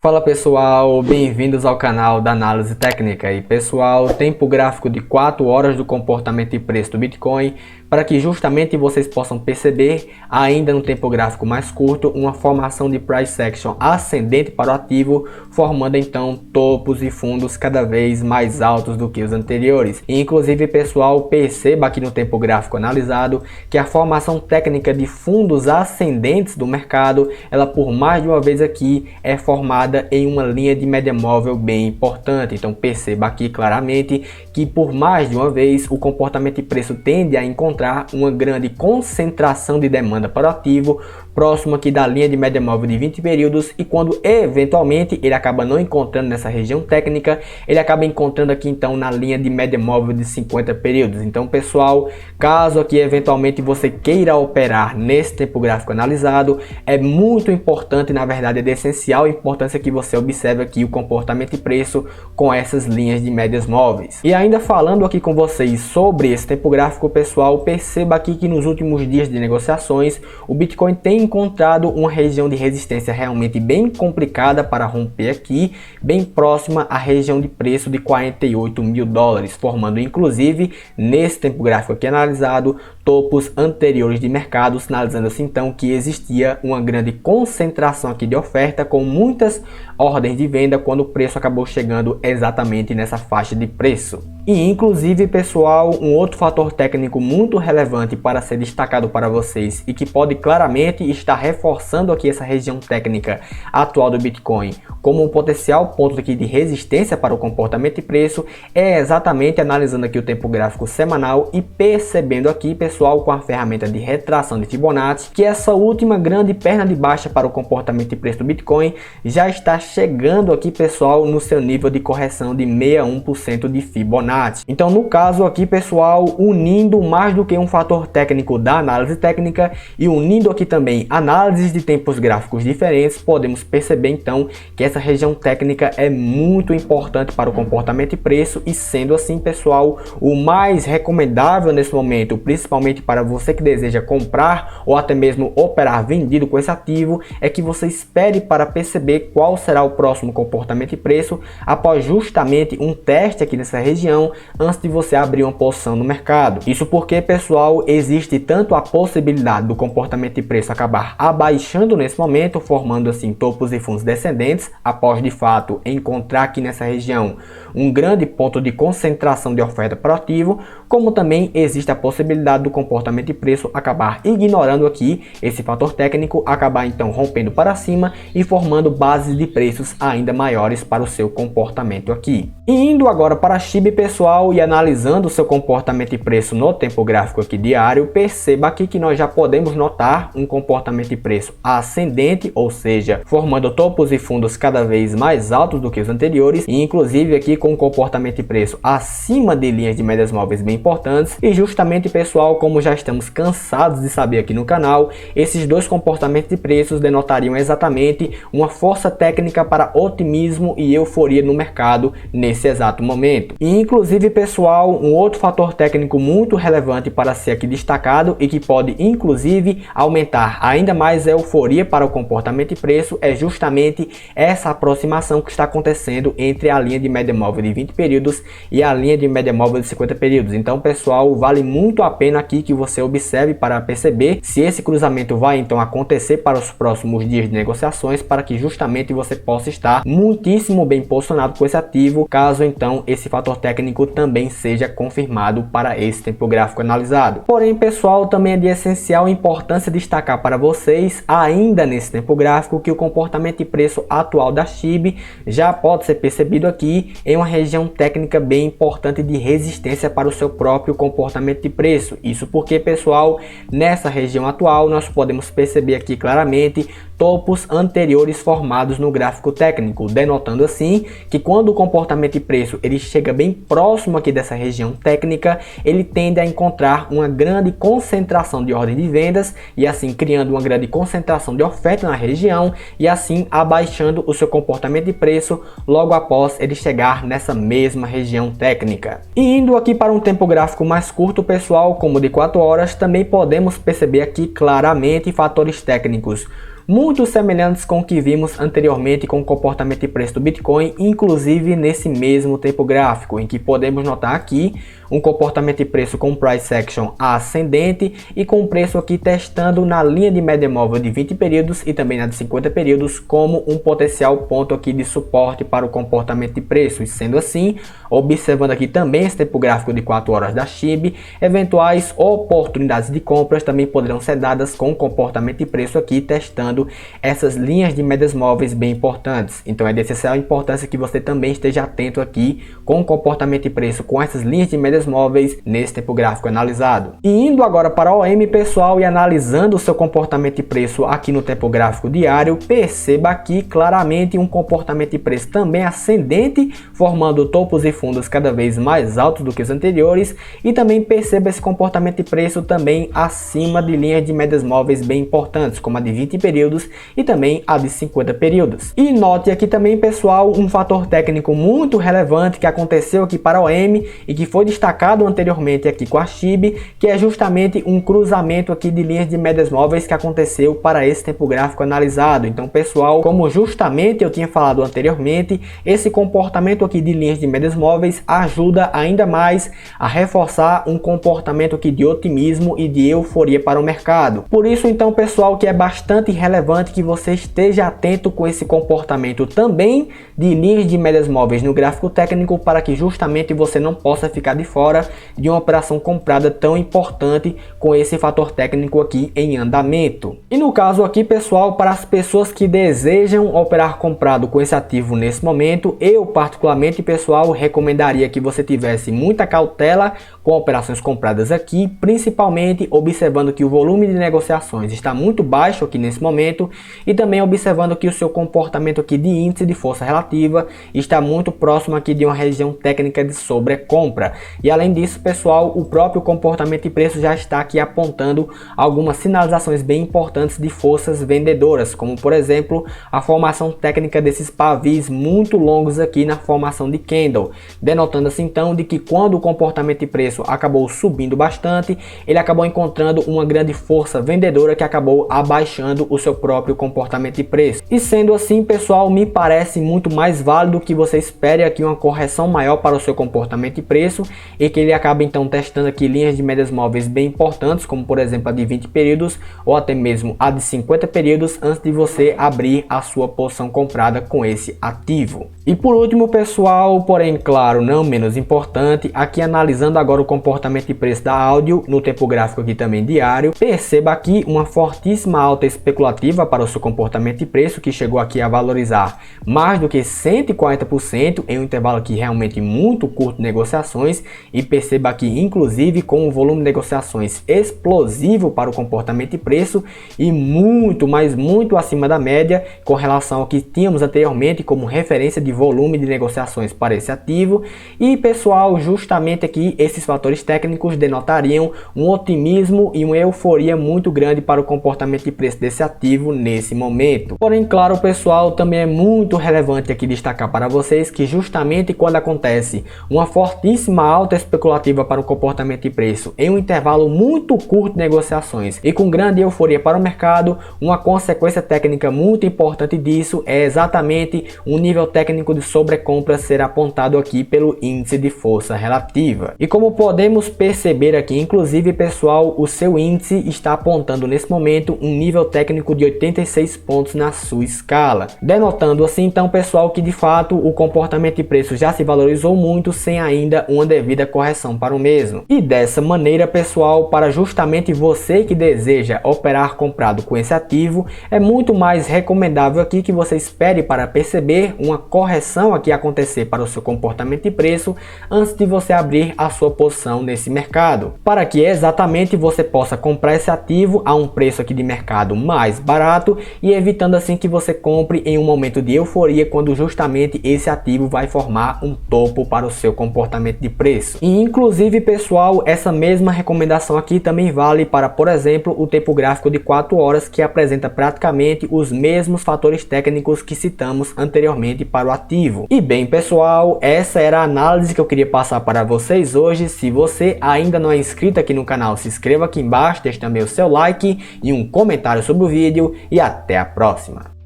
Fala pessoal, bem-vindos ao canal da Análise Técnica. E pessoal, tempo gráfico de 4 horas do comportamento e preço do Bitcoin, para que justamente vocês possam perceber, ainda no tempo gráfico mais curto, uma formação de price action ascendente para o ativo, formando então topos e fundos cada vez mais altos do que os anteriores. E, inclusive pessoal, perceba aqui no tempo gráfico analisado que a formação técnica de fundos ascendentes do mercado, ela por mais de uma vez aqui é formada em uma linha de média móvel bem importante. Então perceba aqui claramente que por mais de uma vez o comportamento de preço tende a encontrar uma grande concentração de demanda para o ativo próximo aqui da linha de média móvel de 20 períodos, e quando eventualmente ele acaba não encontrando nessa região técnica, ele acaba encontrando aqui então na linha de média móvel de 50 períodos. Então pessoal, caso aqui eventualmente você queira operar nesse tempo gráfico analisado, é muito importante, na verdade é de essencial importância que você observe aqui o comportamento de preço com essas linhas de médias móveis. E ainda falando aqui com vocês sobre esse tempo gráfico, pessoal, perceba aqui que nos últimos dias de negociações o Bitcoin tem encontrado uma região de resistência realmente bem complicada para romper aqui, bem próxima à região de preço de 48 mil dólares, formando inclusive nesse tempo gráfico aqui analisado topos anteriores de mercado, sinalizando assim então que existia uma grande concentração aqui de oferta com muitas ordens de venda quando o preço acabou chegando exatamente nessa faixa de preço. E inclusive pessoal, um outro fator técnico muito relevante para ser destacado para vocês e que pode claramente estar reforçando aqui essa região técnica atual do Bitcoin como um potencial ponto aqui de resistência para o comportamento de preço, é exatamente analisando aqui o tempo gráfico semanal e percebendo aqui pessoal com a ferramenta de retração de Fibonacci que essa última grande perna de baixa para o comportamento de preço do Bitcoin já está chegando aqui pessoal no seu nível de correção de 61% de Fibonacci. Então no caso aqui pessoal, unindo mais do que um fator técnico da análise técnica e unindo aqui também análises de tempos gráficos diferentes, podemos perceber então que essa região técnica é muito importante para o comportamento de preço, e sendo assim pessoal, o mais recomendável nesse momento, principalmente para você que deseja comprar ou até mesmo operar vendido com esse ativo, é que você espere para perceber qual será o próximo comportamento de preço após justamente um teste aqui nessa região antes de você abrir uma posição no mercado. Isso porque pessoal, existe tanto a possibilidade do comportamento de preço acabar abaixando nesse momento, formando assim topos e fundos descendentes após de fato encontrar aqui nessa região um grande ponto de concentração de oferta para o ativo, como também existe a possibilidade do comportamento de preço acabar ignorando aqui esse fator técnico, acabar então rompendo para cima e formando bases de preços ainda maiores para o seu comportamento aqui. E indo agora para a SHIB pessoal e analisando o seu comportamento de preço no tempo gráfico aqui diário, perceba aqui que nós já podemos notar um comportamento de preço ascendente, ou seja, formando topos e fundos cada vez mais altos do que os anteriores, e inclusive aqui com um comportamento de preço acima de linhas de médias móveis bem importantes. E justamente pessoal, como já estamos cansados de saber aqui no canal, esses dois comportamentos de preços denotariam exatamente uma força técnica para otimismo e euforia no mercado nesse exato momento. E inclusive pessoal, um outro fator técnico muito relevante para ser aqui destacado e que pode inclusive aumentar ainda mais a euforia para o comportamento de preço é justamente essa aproximação que está acontecendo entre a linha de média móvel de 20 períodos e a linha de média móvel de 50 períodos. Então pessoal, vale muito a pena aqui que você observe para perceber se esse cruzamento vai então acontecer para os próximos dias de negociações, para que justamente você possa estar muitíssimo bem posicionado com esse ativo, caso então esse fator técnico também seja confirmado para esse tempo gráfico analisado. Porém pessoal, também é de essencial importância destacar para vocês ainda nesse tempo gráfico que o comportamento de preço atual da SHIB já pode ser percebido aqui em uma região técnica bem importante de resistência para o seu próprio comportamento de preço. Isso porque pessoal, nessa região atual nós podemos perceber aqui claramente topos anteriores formados no gráfico técnico, denotando assim que quando o comportamento de preço ele chega bem próximo aqui dessa região técnica, ele tende a encontrar uma grande concentração de ordem de vendas e assim criando uma grande concentração de oferta na região e assim abaixando o seu comportamento de preço logo após ele chegar nessa mesma região técnica. E indo aqui para um tempo gráfico mais curto pessoal, como de 4 horas, também podemos perceber aqui claramente fatores técnicos muito semelhantes com o que vimos anteriormente com o comportamento de preço do Bitcoin, inclusive nesse mesmo tempo gráfico, em que podemos notar aqui um comportamento de preço com price action ascendente e com o preço aqui testando na linha de média móvel de 20 períodos e também na de 50 períodos como um potencial ponto aqui de suporte para o comportamento de preço. E sendo assim, observando aqui também esse tempo gráfico de 4 horas da SHIB, eventuais oportunidades de compras também poderão ser dadas com o comportamento de preço aqui testando essas linhas de médias móveis bem importantes. Então é de essencial importância que você também esteja atento aqui com o comportamento de preço com essas linhas de médias móveis nesse tempo gráfico analisado. E indo agora para o OM, pessoal, e analisando o seu comportamento de preço aqui no tempo gráfico diário, perceba aqui claramente um comportamento de preço também ascendente, formando topos e fundos cada vez mais altos do que os anteriores, e também perceba esse comportamento de preço também acima de linhas de médias móveis bem importantes, como a de 20 períodos e também a de 50 períodos. E note aqui também, pessoal, um fator técnico muito relevante que aconteceu aqui para o OM e que foi destacado anteriormente aqui com a SHIB, que é justamente um cruzamento aqui de linhas de médias móveis que aconteceu para esse tempo gráfico analisado. Então, pessoal, como justamente eu tinha falado anteriormente, esse comportamento aqui de linhas de médias móveis ajuda ainda mais a reforçar um comportamento aqui de otimismo e de euforia para o mercado. Por isso, então, pessoal, que é bastante relevante que você esteja atento com esse comportamento também de linhas de médias móveis no gráfico técnico, para que justamente você não possa ficar de fora de uma operação comprada tão importante com esse fator técnico aqui em andamento. E no caso aqui, pessoal, para as pessoas que desejam operar comprado com esse ativo nesse momento, eu particularmente, pessoal, recomendaria que você tivesse muita cautela com operações compradas aqui, principalmente observando que o volume de negociações está muito baixo aqui nesse momento e também observando que o seu comportamento aqui de índice de força relativa está muito próximo aqui de uma região técnica de sobrecompra. E além disso, pessoal, o próprio comportamento de preço já está aqui apontando algumas sinalizações bem importantes de forças vendedoras, como por exemplo a formação técnica desses pavis muito longos aqui na formação de candle, denotando assim então de que quando o comportamento de preço acabou subindo bastante, ele acabou encontrando uma grande força vendedora que acabou abaixando o seu próprio comportamento de preço. E sendo assim, pessoal, me parece muito mais válido que você espere aqui uma correção maior para o seu comportamento de preço e que ele acabe então testando aqui linhas de médias móveis bem importantes, como por exemplo a de 20 períodos ou até mesmo a de 50 períodos, antes de você abrir a sua posição comprada com esse ativo. E por último, pessoal, porém claro, não menos importante, aqui analisando agora o comportamento de preço da áudio no tempo gráfico aqui também diário, perceba aqui uma fortíssima alta especulativa para o seu comportamento de preço, que chegou aqui a valorizar mais do que 140% em um intervalo aqui realmente muito curto de negociações. E perceba aqui inclusive com um volume de negociações explosivo para o comportamento de preço e muito, mas muito acima da média com relação ao que tínhamos anteriormente como referência de volume de negociações para esse ativo. E pessoal, justamente aqui esses fatores técnicos denotariam um otimismo e uma euforia muito grande para o comportamento de preço desse ativo nesse momento. Porém, claro, pessoal, também é muito relevante aqui destacar para vocês que justamente quando acontece uma fortíssima alta especulativa para o comportamento de preço em um intervalo muito curto de negociações e com grande euforia para o mercado, uma consequência técnica muito importante disso é exatamente um nível técnico de sobrecompra ser apontado aqui pelo índice de força relativa. E como podemos perceber aqui, inclusive, pessoal, o seu índice está apontando nesse momento um nível técnico de 86 pontos na sua escala, denotando assim então, pessoal, que de fato o comportamento de preço já se valorizou muito sem ainda uma devida correção para o mesmo. E dessa maneira, pessoal, para justamente você que deseja operar comprado com esse ativo, é muito mais recomendável aqui que você espere para perceber uma correção aqui acontecer para o seu comportamento de preço antes de você abrir a sua posição nesse mercado, para que exatamente você possa comprar esse ativo a um preço aqui de mercado mais barato e evitando assim que você compre em um momento de euforia quando justamente esse ativo vai formar um topo para o seu comportamento de preço. E inclusive, pessoal, essa mesma recomendação aqui também vale para, por exemplo, o tempo gráfico de 4 horas, que apresenta praticamente os mesmos fatores técnicos que citamos anteriormente para o ativo. E bem, pessoal, essa era a análise que eu queria passar para vocês hoje. Se você ainda não é inscrito aqui no canal, se inscreva aqui embaixo, deixe também o seu like e um comentário sobre o vídeo e até a próxima.